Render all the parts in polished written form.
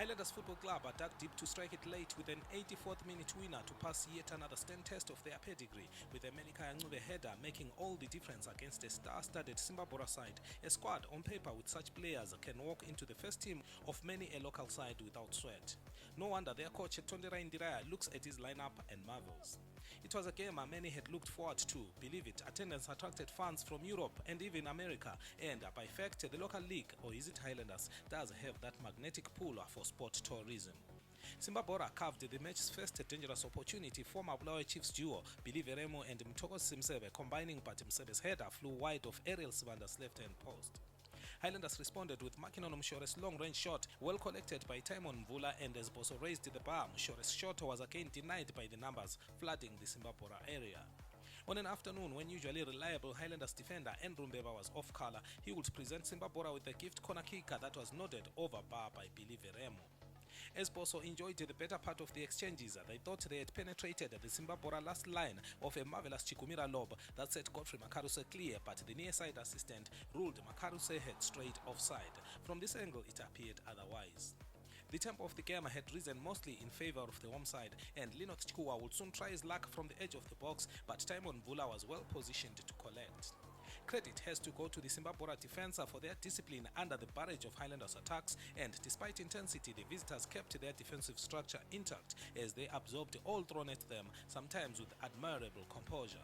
Highlanders Football Club are dug deep to strike it late with an 84th minute winner to pass yet another stand test of their pedigree, with a Melikhaya Ncube header making all the difference against a star-studded Simba Bhora side. A squad on paper with such players can walk into the first team of many a local side without sweat. No wonder their coach Thandazani Zimbwa looks at his lineup and marvels. It was a game many had looked forward to. Believe it, attendance attracted fans from Europe and even America, and by fact the local league, or is it Highlanders, does have that magnetic pull for sport tourism. Simba Bhora carved the match's first dangerous opportunity for Bulawayo Chiefs duo Barbourfields and Simba combining, but Simba's header flew wide of Ariel Sibanda's left-hand post. Highlanders responded with Makinono Mshore's long-range shot, well collected by Timon Mvula, and as Boso raised the bar, Mshore's shot was again denied by the numbers, flooding the Simba Bhora area. On an afternoon when usually reliable Highlanders defender Ndrumbeba was off colour, he would present Simba Bhora with a gift corner kicker that was nodded over bar by Barbourfields. As Boso enjoyed the better part of the exchanges, they thought they had penetrated the Simba Bhora last line of a marvellous Chikumira lob that set Godfrey Makaruse clear, but the near-side assistant ruled Makaruse head straight offside. From this angle, it appeared otherwise. The tempo of the game had risen mostly in favour of the home side, and Linot Chikua would soon try his luck from the edge of the box, but Timon Mvula was well positioned to collect. Credit has to go to the Simba Bhora defence for their discipline under the barrage of Highlanders attacks, and despite intensity, the visitors kept their defensive structure intact as they absorbed all thrown at them, sometimes with admirable composure.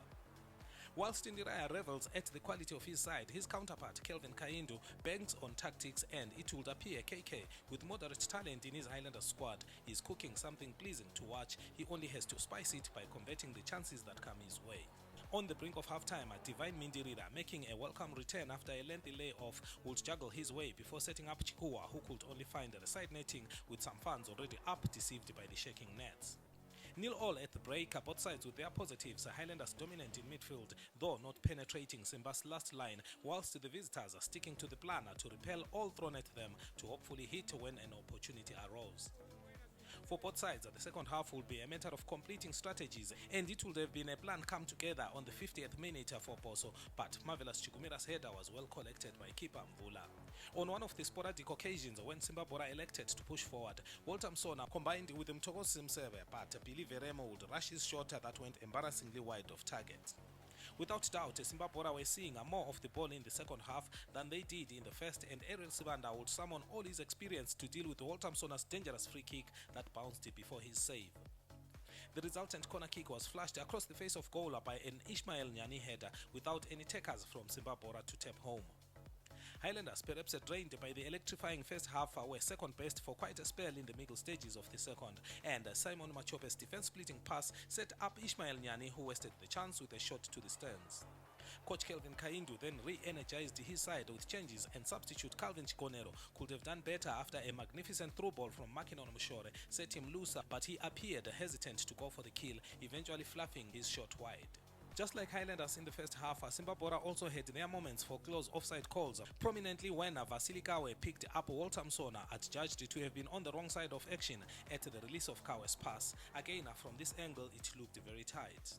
Whilst Ndiraya revels at the quality of his side, his counterpart Kelvin Kaindu banks on tactics, and it would appear KK, with moderate talent in his Highlanders squad, is cooking something pleasing to watch. He only has to spice it by converting the chances that come his way. On the brink of half-time, Divine Mindirira, making a welcome return after a lengthy layoff, would juggle his way before setting up Chikua, who could only find the side netting with some fans already up, deceived by the shaking nets. 0-0 at the break, both sides with their positives, Highlanders dominant in midfield, though not penetrating Simba's last line, whilst the visitors are sticking to the plan to repel all thrown at them to hopefully hit when an opportunity arose. For both sides, the second half will be a matter of completing strategies, and it would have been a plan come together on the 50th minute for Boso, but marvellous Chikumira's header was well collected by keeper Mvula. On one of the sporadic occasions when Simba Bhora elected to push forward, Walter Msona combined with Simba, but Barbourfields would rush his shot that went embarrassingly wide of target. Without doubt, Simba Bhora were seeing more of the ball in the second half than they did in the first, and Ariel Sibanda would summon all his experience to deal with Walter Msona's dangerous free kick that bounced before his save. The resultant corner kick was flashed across the face of goal by an Ismail Nyani header without any takers from Simba Bhora to tap home. Highlanders, perhaps drained by the electrifying first half, were second best for quite a spell in the middle stages of the second, and Simon Machope's defense-splitting pass set up Ismail Nyani, who wasted the chance with a shot to the stands. Coach Kelvin Kaindu then re-energized his side with changes, and substitute Calvin Chikonero could have done better after a magnificent through ball from Makinono Mshore set him loose, but he appeared hesitant to go for the kill, eventually fluffing his shot wide. Just like Highlanders in the first half, Simba Bhora also had their moments for close offside calls, prominently when Vasily Kawe picked up Walter Msona, adjudged to have been on the wrong side of action at the release of Kawe's pass. Again, from this angle, it looked very tight.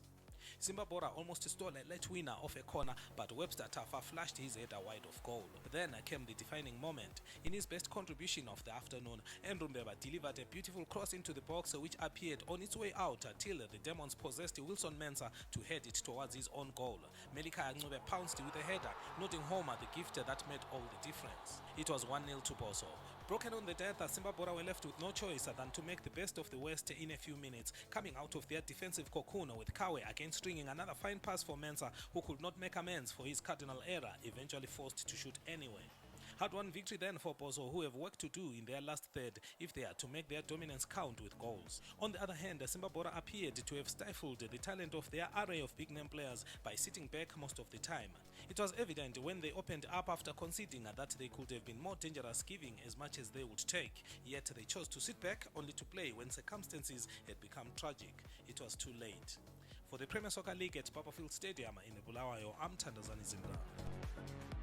Simba Bhora almost stole a late winner off a corner, but Webster Tafa flashed his header wide of goal. Then came the defining moment. In his best contribution of the afternoon, Ndrumbeba delivered a beautiful cross into the box which appeared on its way out till the Demons possessed Wilson Mensah to head it towards his own goal. Melikhaya Ncube pounced with a header, noting home the gift that made all the difference. It was 1-0 to Boso. Broken on the death, Simba Bhora were left with no choice than to make the best of the West in a few minutes, coming out of their defensive cocoon with Kawe again stringing another fine pass for Mensah, who could not make amends for his cardinal error, eventually forced to shoot anyway. Hard-won victory then for Boso, who have work to do in their last third if they are to make their dominance count with goals. On the other hand, Simba Bhora appeared to have stifled the talent of their array of big-name players by sitting back most of the time. It was evident when they opened up after conceding that they could have been more dangerous, giving as much as they would take, yet they chose to sit back only to play when circumstances had become tragic. It was too late. For the Premier Soccer League at Barbourfields Stadium in Bulawayo, I'm Thandazani Zimbwa.